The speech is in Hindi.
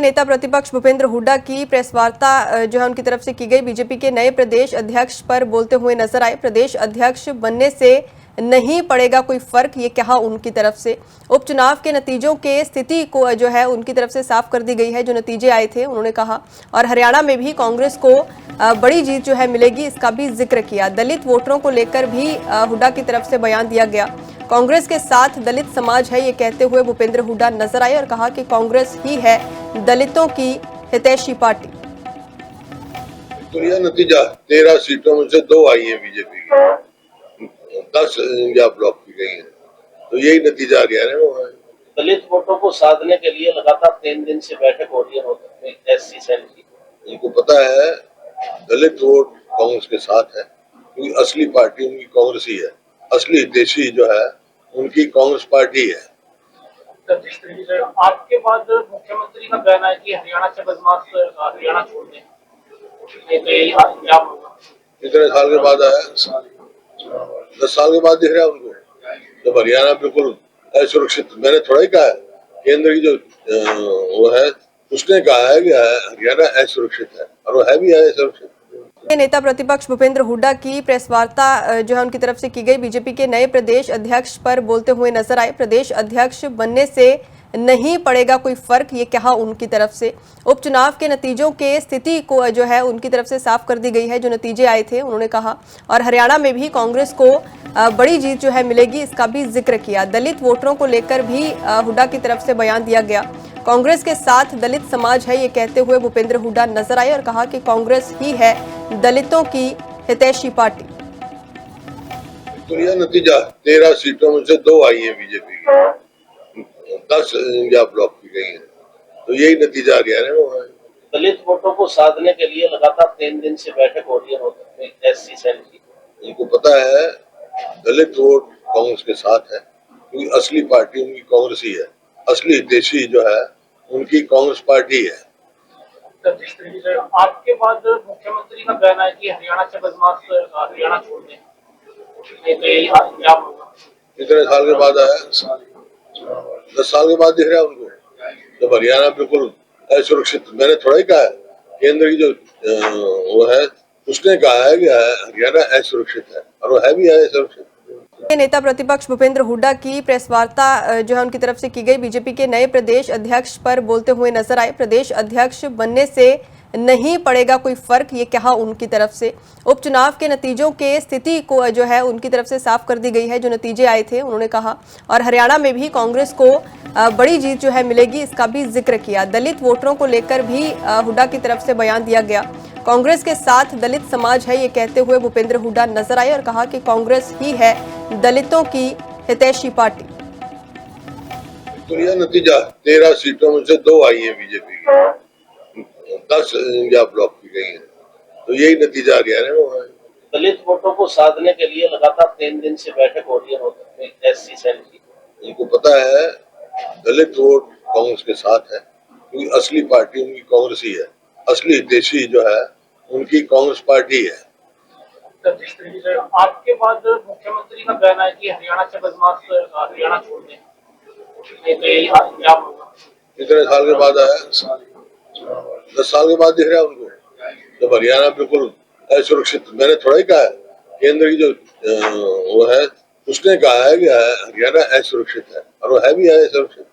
नेता प्रतिपक्ष भूपेंद्र हुड्डा की प्रेस वार्ता जो है उनकी तरफ से की गई। बीजेपी के नए प्रदेश अध्यक्ष पर बोलते हुए नजर आए। प्रदेश अध्यक्ष बनने से नहीं पड़ेगा कोई फर्क, ये कहा उनकी तरफ से। उपचुनाव के नतीजों के स्थिति को जो है उनकी तरफ से साफ कर दी गई है, जो नतीजे आए थे उन्होंने कहा। और हरियाणा में भी कांग्रेस को बड़ी जीत जो है मिलेगी, इसका भी जिक्र किया। दलित वोटरों को लेकर भी हुड्डा की तरफ से बयान दिया गया। कांग्रेस के साथ दलित समाज है, ये कहते हुए भूपेंद्र हुड्डा नजर आए और कहा कि कांग्रेस ही है दलितों की हितैषी पार्टी। तो यह नतीजा 13 सीटों में से 2 आई है बीजेपी की, 10 या ब्लॉक की गई है, तो यही नतीजा हरियाणा में हुआ है। दलित वोटों को साधने के लिए लगातार 3 दिन से बैठक हो रही है एससी सेल की। उनको पता है दलित वोट कांग्रेस के साथ है, क्योंकि असली पार्टी उनकी कांग्रेस ही है, असली हितैषी जो है उनकी कांग्रेस पार्टी है। जिस तरीके से आपके बाद मुख्यमंत्री का कहना है कि हरियाणा से बदमाश हरियाणा छोड़ दें, कितने साल के बाद आया? 10 साल के बाद दिख रहा है उनको। जब हरियाणा बिल्कुल असुरक्षित, मैंने थोड़ा ही कहा है, केंद्र की जो वो है उसने कहा है कि हरियाणा असुरक्षित है, और वो है भी असुरक्षित। नेता प्रतिपक्ष भूपेंद्र हुड्डा की प्रेस वार्ता जो है उनकी तरफ से की गई। बीजेपी के नए प्रदेश अध्यक्ष पर बोलते हुए नजर आए। प्रदेश अध्यक्ष बनने से नहीं पड़ेगा कोई फर्क, ये कहा उनकी तरफ से। उपचुनाव के नतीजों के स्थिति को जो है उनकी तरफ से साफ कर दी गई है, जो नतीजे आए थे उन्होंने कहा। और हरियाणा में भी कांग्रेस को बड़ी जीत जो है मिलेगी, इसका भी जिक्र किया। दलित वोटरों को लेकर भी हुड्डा की तरफ से बयान दिया गया। कांग्रेस के साथ दलित समाज है, ये कहते हुए भूपेंद्र हुड्डा नजर आए और कहा कि कांग्रेस ही है दलितों की हितैषी पार्टी। तो यह नतीजा 13 सीटों में से 2 आई है बीजेपी की, 10 या ब्लॉक की गई है, तो यही नतीजा हरियाणा में हुआ है। दलित वोटों को साधने के लिए लगातार 3 दिन से बैठक हो रही है एससी सेल की। उनको पता है दलित वोट कांग्रेस के साथ है, क्योंकि असली पार्टी उनकी कांग्रेस ही है, असली हितैषी जो है उनकी कांग्रेस पार्टी है। जिस तरीके से आपके बाद मुख्यमंत्री का कहना है कि हरियाणा से बदमाश हरियाणा छोड़ दें, कितने साल के बाद आया? 10 साल के बाद दिख रहा है उनको। जब हरियाणा बिल्कुल असुरक्षित, मैंने थोड़ा ही कहा है, केंद्र की जो वो है उसने कहा है कि हरियाणा असुरक्षित है, और वो है भी असुरक्षित। नेता प्रतिपक्ष भूपेंद्र हुड्डा की प्रेस वार्ता जो है उनकी तरफ से की गई। बीजेपी के नए प्रदेश अध्यक्ष पर बोलते हुए नजर आए। प्रदेश अध्यक्ष बनने से नहीं पड़ेगा कोई फर्क, ये कहा उनकी तरफ से। उपचुनाव के नतीजों के स्थिति को जो है उनकी तरफ से साफ कर दी गई है, जो नतीजे आए थे उन्होंने कहा। और हरियाणा में भी कांग्रेस को बड़ी जीत जो है मिलेगी, इसका भी जिक्र किया। दलित वोटरों को लेकर भी हुड्डा की तरफ से बयान दिया गया। कांग्रेस के साथ दलित समाज है, ये कहते हुए भूपेंद्र हुड्डा नजर आए और कहा कि कांग्रेस ही है दलितों की हितैषी पार्टी। तो यह नतीजा 13 सीटों में से 2 आई है बीजेपी की, 10 या ब्लॉक की गई है, तो यही नतीजा हरियाणा में हुआ है। दलित वोटों को साधने के लिए लगातार 3 दिन से बैठक हो रही है एससी सेल की। उनको पता है दलित वोट कांग्रेस के साथ है, क्योंकि असली पार्टी उनकी कांग्रेस ही है, असली हितैषी जो है उनकी कांग्रेस पार्टी है। जिस तरीके से आपके बाद मुख्यमंत्री का कहना है कि हरियाणा से बदमाश हरियाणा छोड़ दें, कितने साल के बाद आया? 10 साल के बाद दिख रहा है उनको। जब हरियाणा बिल्कुल असुरक्षित, मैंने थोड़ा ही कहा है, केंद्र की जो वो है उसने कहा है कि हरियाणा असुरक्षित है, और वो है भी असुरक्षित।